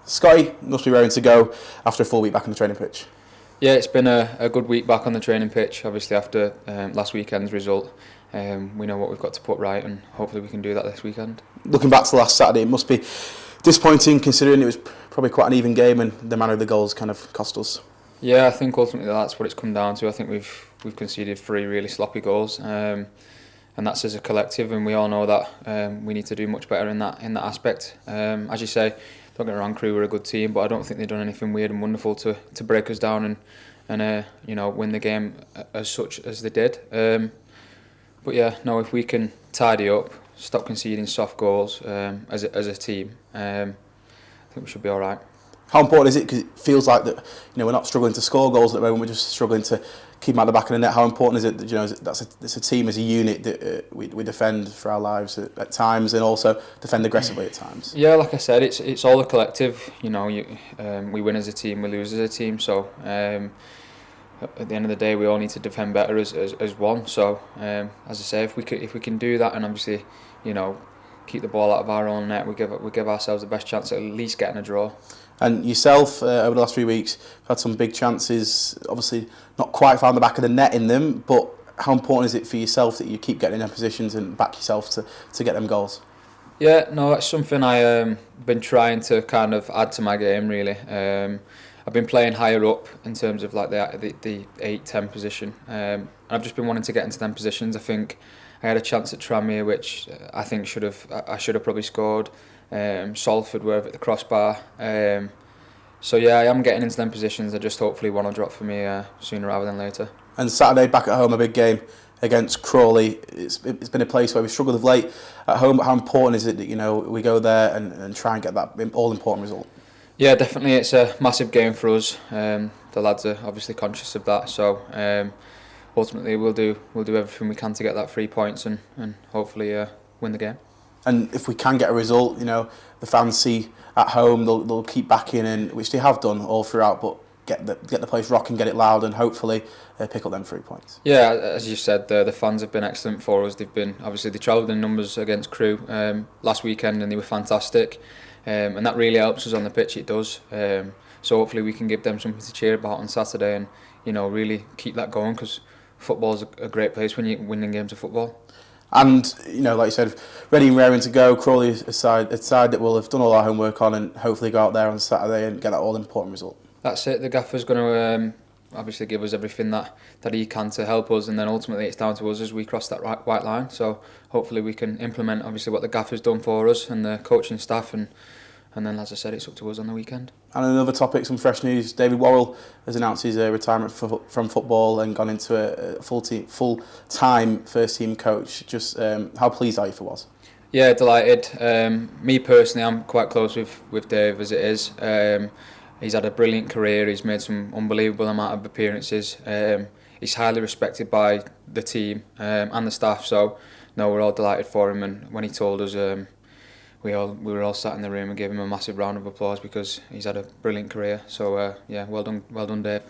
Scotty must be raring to go after a full week back on the training pitch. Yeah, it's been a good week back on the training pitch. Obviously, after last weekend's result, we know what we've got to put right, and hopefully we can do that this weekend. Looking back to last Saturday, it must be disappointing considering it was probably quite an even game and the manner of the goals kind of cost us. Yeah, I think ultimately that's what it's come down to. I think we've conceded 3 really sloppy goals, and that's as a collective, and we all know that we need to do much better in that aspect. As you say, don't get me wrong, Crew were a good team, but I don't think they've done anything weird and wonderful to break us down and win the game as such as they did. But yeah, no, if we can tidy up, stop conceding soft goals as a team, I think we should be all right. How important is it? Because it feels like that we're not struggling to score goals at the moment. We're just struggling to keep them at the back of the net. How important is it that it's a team as a unit that we defend for our lives at times and also defend aggressively at times? Yeah, like I said, it's all a collective. We win as a team, we lose as a team. So at the end of the day, we all need to defend better as one. So as I say, if we can do that, and obviously keep the ball out of our own net, we give ourselves the best chance at least getting a draw. And yourself, over the last 3 weeks, you've had some big chances, obviously not quite found the back of the net in them, but how important is it for yourself that you keep getting in them positions and back yourself to get them goals? Yeah, no, that's something I've been trying to kind of add to my game, really. I've been playing higher up in terms of like the 8-10 position, and I've just been wanting to get into them positions. I think I had a chance at Tranmere, which I think I should have probably scored. Salford were at the crossbar. So yeah, I am getting into them positions. I just hopefully one will drop for me sooner rather than later. And Saturday back at home, a big game against Crawley. It's been a place where we've struggled of late at home. But how important is it that we go there and try and get that all important result? Yeah, definitely. It's a massive game for us. The lads are obviously conscious of that. So ultimately, we'll do everything we can to get that 3 points and hopefully win the game. And if we can get a result, the fans see at home, they'll keep backing, and which they have done all throughout. But get the place rocking, get it loud, and hopefully pick up them 3 points. Yeah, as you said, the fans have been excellent for us. They travelled in numbers against Crew last weekend, and they were fantastic. And that really helps us on the pitch. It does. So hopefully we can give them something to cheer about on Saturday, and really keep that going, because football's a great place when you're winning games of football. And like you said, ready and raring to go. Crawley is a side that we'll have done all our homework on, and hopefully go out there on Saturday and get that all important result. That's it. The gaffer's going to obviously give us everything that he can to help us, and then ultimately it's down to us as we cross that white line. So hopefully we can implement obviously what the gaffer's done for us and the coaching staff, and then, as I said, it's up to us on the weekend. And another topic, some fresh news. David Worrell has announced his retirement from football and gone into a full-time first-team coach. Just how pleased are you for Woz? Yeah, delighted. Me personally, I'm quite close with Dave as it is. He's had a brilliant career. He's made some unbelievable amount of appearances. He's highly respected by the team and the staff. So, no, we're all delighted for him. And when he told us, we were all sat in the room and gave him a massive round of applause, because he's had a brilliant career. So yeah, well done, Dave.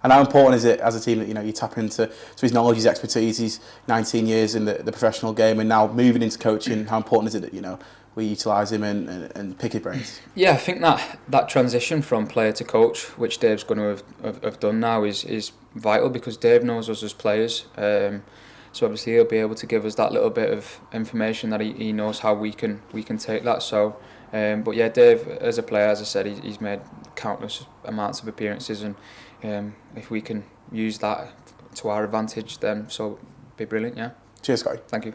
And how important is it as a team that you tap into his knowledge, his expertise? He's 19 years in the professional game and now moving into coaching. How important is it that we utilise him and pick his brains? Yeah, I think that transition from player to coach, which Dave's going to have done now, is vital, because Dave knows us as players. So obviously he'll be able to give us that little bit of information that he knows how we can take that. So, but yeah, Dave as a player, as I said, he's made countless amounts of appearances, and if we can use that to our advantage, then so be brilliant. Yeah. Cheers, Scotty. Thank you.